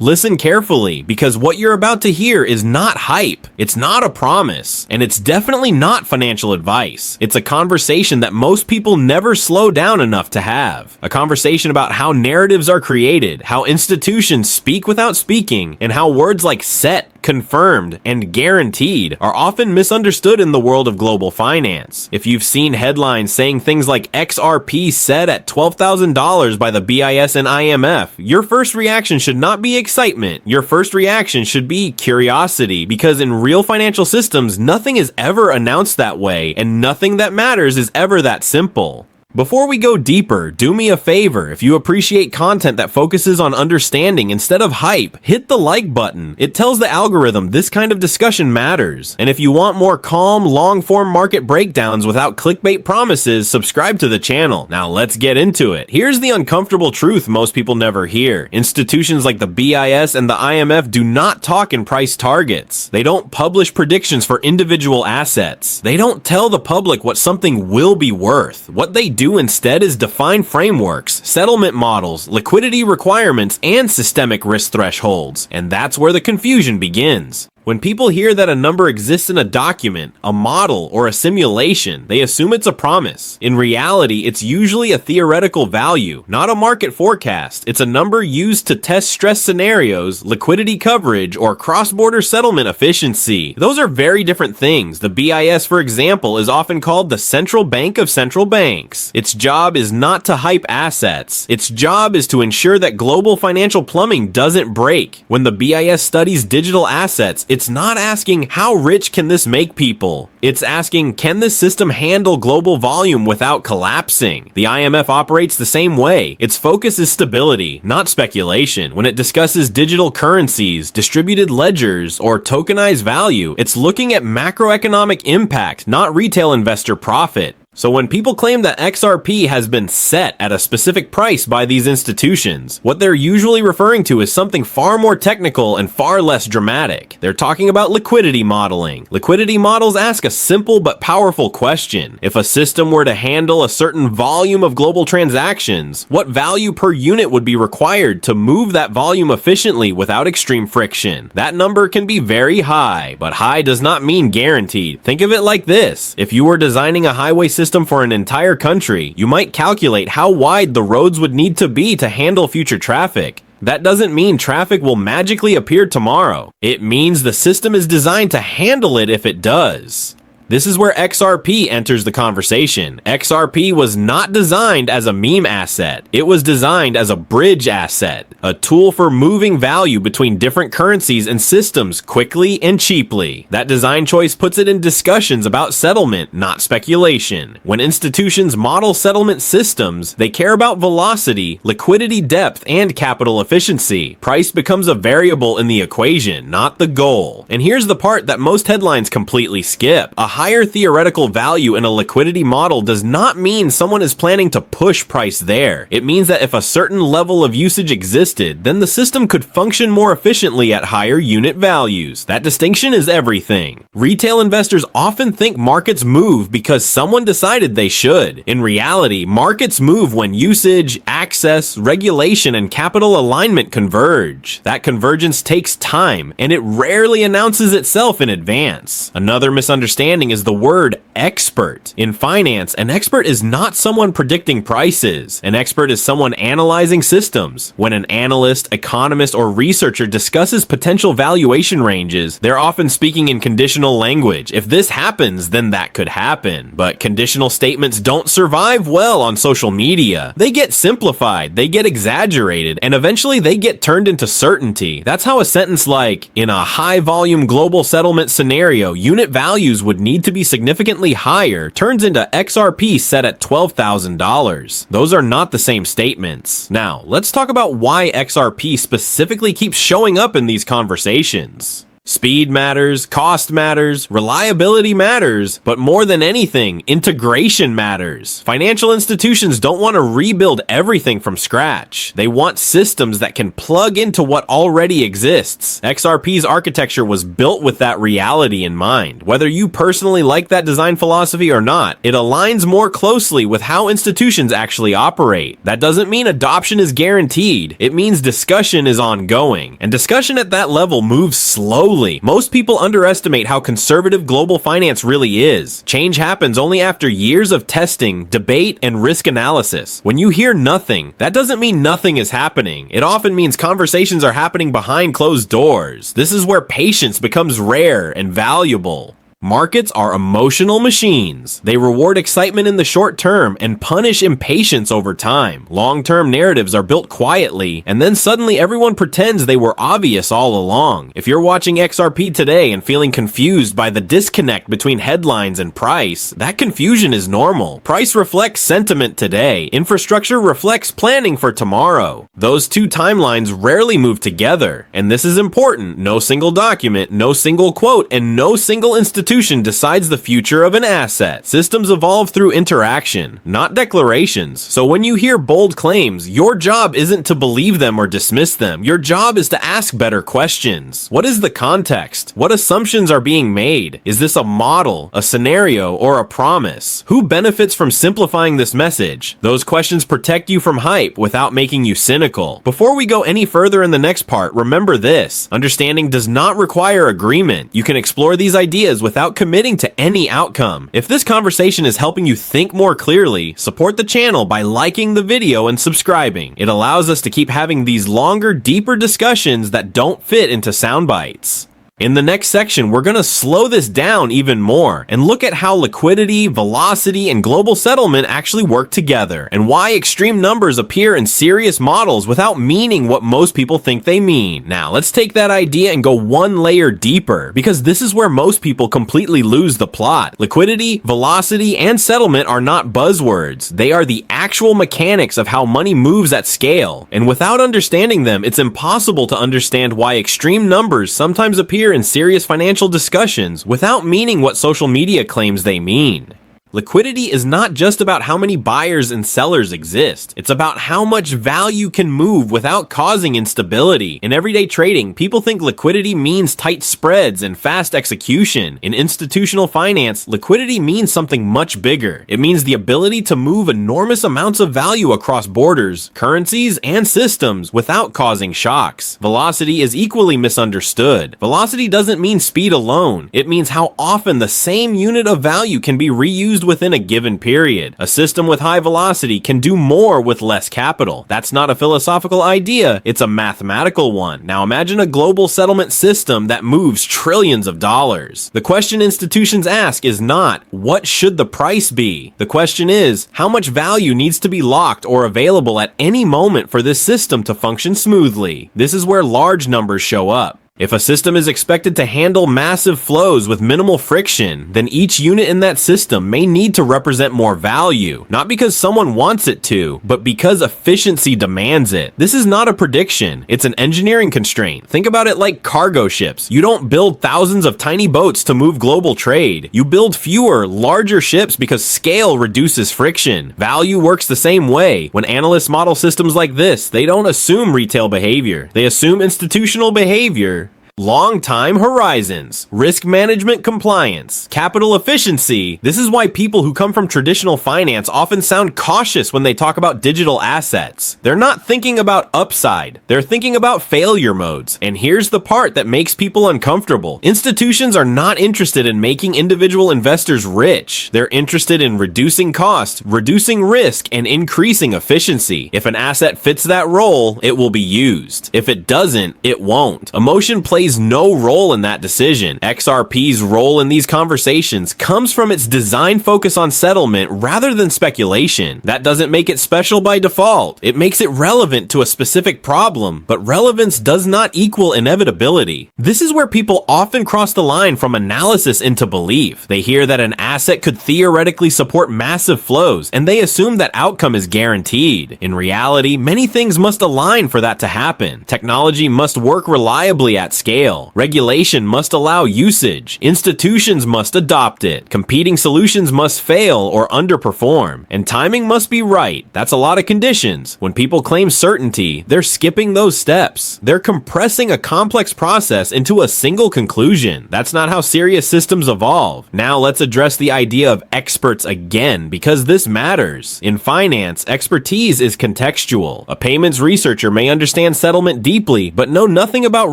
Listen carefully, because what you're about to hear is not hype, it's not a promise, and it's definitely not financial advice. It's a conversation that most people never slow down enough to have. A conversation about how narratives are created, how institutions speak without speaking, and how words like set, confirmed, and guaranteed are often misunderstood in the world of global finance. If you've seen headlines saying things like XRP set at $12,000 by the BIS and IMF, your first reaction should not be excitement. Your first reaction should be curiosity, because in real financial systems, nothing is ever announced that way, and nothing that matters is ever that simple. Before we go deeper, do me a favor. If you appreciate content that focuses on understanding instead of hype, hit the like button. It tells the algorithm this kind of discussion matters. And if you want more calm, long-form market breakdowns without clickbait promises, subscribe to the channel. Now let's get into it. Here's the uncomfortable truth most people never hear. Institutions like the BIS and the IMF do not talk in price targets. They don't publish predictions for individual assets. They don't tell the public what something will be worth. What they do instead is define frameworks, settlement models, liquidity requirements, and systemic risk thresholds. And that's where the confusion begins. When people hear that a number exists in a document, a model, or a simulation, they assume it's a promise. In reality, it's usually a theoretical value, not a market forecast. It's a number used to test stress scenarios, liquidity coverage, or cross-border settlement efficiency. Those are very different things. The BIS, for example, is often called the central bank of central banks. Its job is not to hype assets. Its job is to ensure that global financial plumbing doesn't break. When the BIS studies digital assets, it's not asking how rich can this make people. It's asking, can this system handle global volume without collapsing? The IMF operates the same way. Its focus is stability, not speculation. When it discusses digital currencies, distributed ledgers, or tokenized value, it's looking at macroeconomic impact, not retail investor profit. So when people claim that XRP has been set at a specific price by these institutions, what they're usually referring to is something far more technical and far less dramatic. They're talking about liquidity modeling. Liquidity models ask a simple but powerful question. If a system were to handle a certain volume of global transactions, what value per unit would be required to move that volume efficiently without extreme friction? That number can be very high, but high does not mean guaranteed. Think of it like this. If you were designing a highway system for an entire country, you might calculate how wide the roads would need to be to handle future traffic. That doesn't mean traffic will magically appear tomorrow. It means the system is designed to handle it if it does. This is where XRP enters the conversation. XRP was not designed as a meme asset. It was designed as a bridge asset, a tool for moving value between different currencies and systems quickly and cheaply. That design choice puts it in discussions about settlement, not speculation. When institutions model settlement systems, they care about velocity, liquidity depth, and capital efficiency. Price becomes a variable in the equation, not the goal. And here's the part that most headlines completely skip. A higher theoretical value in a liquidity model does not mean someone is planning to push price there. It means that if a certain level of usage existed, then the system could function more efficiently at higher unit values. That distinction is everything. Retail investors often think markets move because someone decided they should. In reality, markets move when usage, access, regulation, and capital alignment converge. That convergence takes time, and it rarely announces itself in advance. Another misunderstanding is the word expert. In finance, an expert is not someone predicting prices. An expert is someone analyzing systems. When an analyst, economist, or researcher discusses potential valuation ranges, they're often speaking in conditional language. If this happens, then that could happen. But conditional statements don't survive well on social media. They get simplified, they get exaggerated, and eventually they get turned into certainty. That's how a sentence like, in a high volume global settlement scenario, unit values would need to be significantly higher, turns into XRP set at $12,000. Those are not the same statements. Now, let's talk about why XRP specifically keeps showing up in these conversations. Speed matters, cost matters, reliability matters, but more than anything, integration matters. Financial institutions don't want to rebuild everything from scratch. They want systems that can plug into what already exists. XRP's architecture was built with that reality in mind. Whether you personally like that design philosophy or not, it aligns more closely with how institutions actually operate. That doesn't mean adoption is guaranteed. It means discussion is ongoing, and discussion at that level moves slowly. Most people underestimate how conservative global finance really is. Change happens only after years of testing, debate, and risk analysis. When you hear nothing, that doesn't mean nothing is happening. It often means conversations are happening behind closed doors. This is where patience becomes rare and valuable. Markets are emotional machines. They reward excitement in the short term and punish impatience over time. Long-term narratives are built quietly, and then suddenly everyone pretends they were obvious all along. If you're watching XRP today and feeling confused by the disconnect between headlines and price, that confusion is normal. Price reflects sentiment today. Infrastructure reflects planning for tomorrow. Those two timelines rarely move together, and this is important. No single document, no single quote, and no single institution decides the future of an asset. Systems evolve through interaction, not declarations. So when you hear bold claims, your job isn't to believe them or dismiss them. Your job is to ask better questions. What is the context? What assumptions are being made? Is this a model, a scenario, or a promise? Who benefits from simplifying this message? Those questions protect you from hype without making you cynical. Before we go any further in the next part, remember this: understanding does not require agreement. You can explore these ideas without committing to any outcome. If this conversation is helping you think more clearly, support the channel by liking the video and subscribing. It allows us to keep having these longer, deeper discussions that don't fit into sound bites. In the next section, we're going to slow this down even more and look at how liquidity, velocity, and global settlement actually work together, and why extreme numbers appear in serious models without meaning what most people think they mean. Now, let's take that idea and go one layer deeper, because this is where most people completely lose the plot. Liquidity, velocity, and settlement are not buzzwords. They are the actual mechanics of how money moves at scale, and without understanding them, it's impossible to understand why extreme numbers sometimes appear in serious financial discussions without meaning what social media claims they mean. Liquidity is not just about how many buyers and sellers exist. It's about how much value can move without causing instability. In everyday trading, people think liquidity means tight spreads and fast execution. In institutional finance, liquidity means something much bigger. It means the ability to move enormous amounts of value across borders, currencies, and systems without causing shocks. Velocity is equally misunderstood. Velocity doesn't mean speed alone. It means how often the same unit of value can be reused within a given period. A system with high velocity can do more with less capital. That's not a philosophical idea, it's a mathematical one. Now imagine a global settlement system that moves trillions of dollars. The question institutions ask is not, what should the price be? The question is, how much value needs to be locked or available at any moment for this system to function smoothly? This is where large numbers show up. If a system is expected to handle massive flows with minimal friction, then each unit in that system may need to represent more value, not because someone wants it to, but because efficiency demands it. This is not a prediction, it's an engineering constraint. Think about it like cargo ships. You don't build thousands of tiny boats to move global trade. You build fewer, larger ships because scale reduces friction. Value works the same way. When analysts model systems like this, they don't assume retail behavior. They assume institutional behavior. Long time horizons, risk management compliance, capital efficiency. This is why people who come from traditional finance often sound cautious when they talk about digital assets. They're not thinking about upside, they're thinking about failure modes. And here's the part that makes people uncomfortable. Institutions are not interested in making individual investors rich. They're interested in reducing cost, reducing risk, and increasing efficiency. If an asset fits that role, it will be used. If it doesn't, it won't. Emotion plays no role in that decision. XRP's role in these conversations comes from its design focus on settlement rather than speculation. That doesn't make it special by default. It makes it relevant to a specific problem, but relevance does not equal inevitability. This is where people often cross the line from analysis into belief. They hear that an asset could theoretically support massive flows, and they assume that outcome is guaranteed. In reality, many things must align for that to happen. Technology must work reliably at scale. scale. Regulation must allow usage. Institutions must adopt it. Competing solutions must fail or underperform. And timing must be right. That's a lot of conditions. When people claim certainty, they're skipping those steps. They're compressing a complex process into a single conclusion. That's not how serious systems evolve. Now let's address the idea of experts again, because this matters. In finance, expertise is contextual. A payments researcher may understand settlement deeply, but know nothing about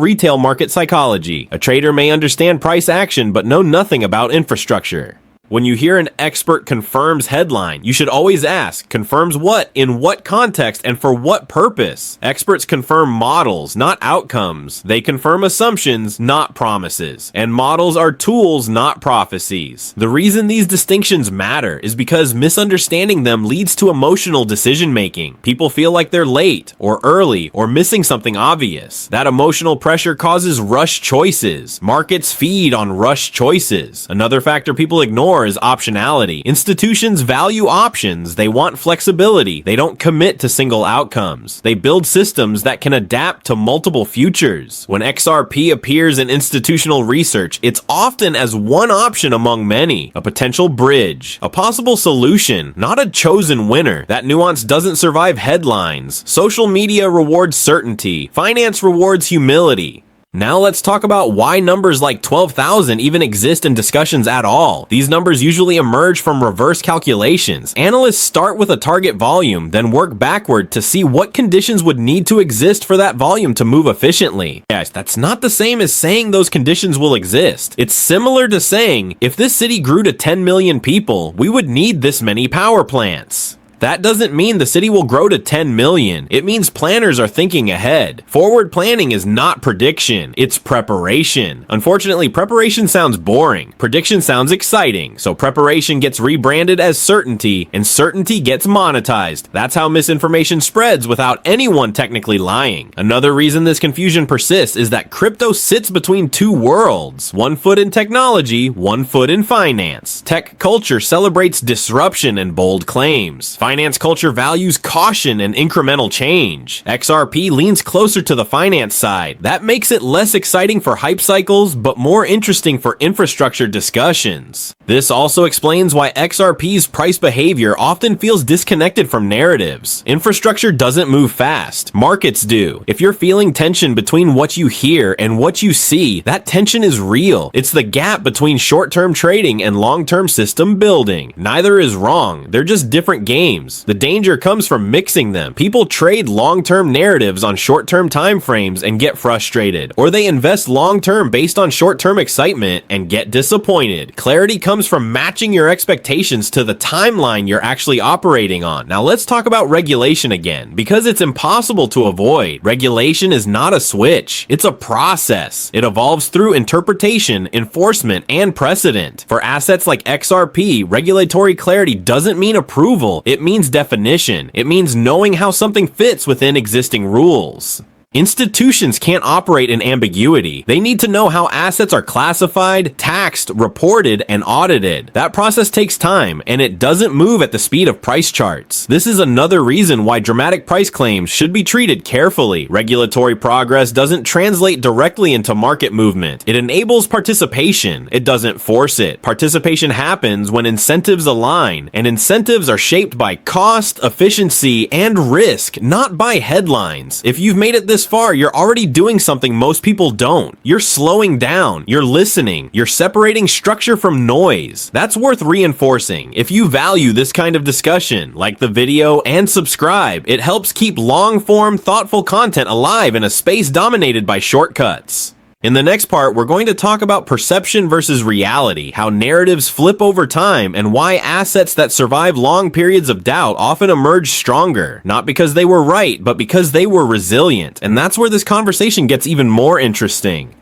retail market psychology. A trader may understand price action, but know nothing about infrastructure. When you hear an expert confirms headline, you should always ask, confirms what, in what context, and for what purpose? Experts confirm models, not outcomes. They confirm assumptions, not promises. And models are tools, not prophecies. The reason these distinctions matter is because misunderstanding them leads to emotional decision-making. People feel like they're late, or early, or missing something obvious. That emotional pressure causes rush choices. Markets feed on rush choices. Another factor people ignore is optionality. Institutions value options. They want flexibility. They don't commit to single outcomes. They build systems that can adapt to multiple futures. When XRP appears in institutional research, it's often as one option among many, a potential bridge, a possible solution, not a chosen winner. That nuance doesn't survive headlines. Social media rewards certainty. Finance rewards humility. Now let's talk about why numbers like 12,000 even exist in discussions at all. These numbers usually emerge from reverse calculations. Analysts start with a target volume, then work backward to see what conditions would need to exist for that volume to move efficiently. Guys, that's not the same as saying those conditions will exist. It's similar to saying, if this city grew to 10 million people, we would need this many power plants. That doesn't mean the city will grow to 10 million. It means planners are thinking ahead. Forward planning is not prediction, it's preparation. Unfortunately, preparation sounds boring. Prediction sounds exciting. So preparation gets rebranded as certainty, and certainty gets monetized. That's how misinformation spreads without anyone technically lying. Another reason this confusion persists is that crypto sits between two worlds. One foot in technology, one foot in finance. Tech culture celebrates disruption and bold claims. Finance culture values caution and incremental change. XRP leans closer to the finance side. That makes it less exciting for hype cycles, but more interesting for infrastructure discussions. This also explains why XRP's price behavior often feels disconnected from narratives. Infrastructure doesn't move fast. Markets do. If you're feeling tension between what you hear and what you see, that tension is real. It's the gap between short-term trading and long-term system building. Neither is wrong. They're just different games. The danger comes from mixing them. People trade long-term narratives on short-term time frames and get frustrated, or they invest long-term based on short-term excitement and get disappointed. Clarity comes from matching your expectations to the timeline you're actually operating on. Now let's talk about regulation again, because it's impossible to avoid. Regulation is not a switch. It's a process. It evolves through interpretation, enforcement, and precedent. For assets like XRP, regulatory clarity doesn't mean approval. It means definition. It means knowing how something fits within existing rules. Institutions can't operate in ambiguity. They need to know how assets are classified, taxed, reported, and audited. That process takes time, and it doesn't move at the speed of price charts. This is another reason why dramatic price claims should be treated carefully. Regulatory progress doesn't translate directly into market movement. It enables participation. It doesn't force it. Participation happens when incentives align, and incentives are shaped by cost, efficiency, and risk, not by headlines. If you've made it this far, you're already doing something most people don't. You're slowing down, you're listening, you're separating structure from noise. That's worth reinforcing. If you value this kind of discussion, like the video and subscribe. It helps keep long-form, thoughtful content alive in a space dominated by shortcuts. In the next part, we're going to talk about perception versus reality, how narratives flip over time, and why assets that survive long periods of doubt often emerge stronger, not because they were right, but because they were resilient. And that's where this conversation gets even more interesting.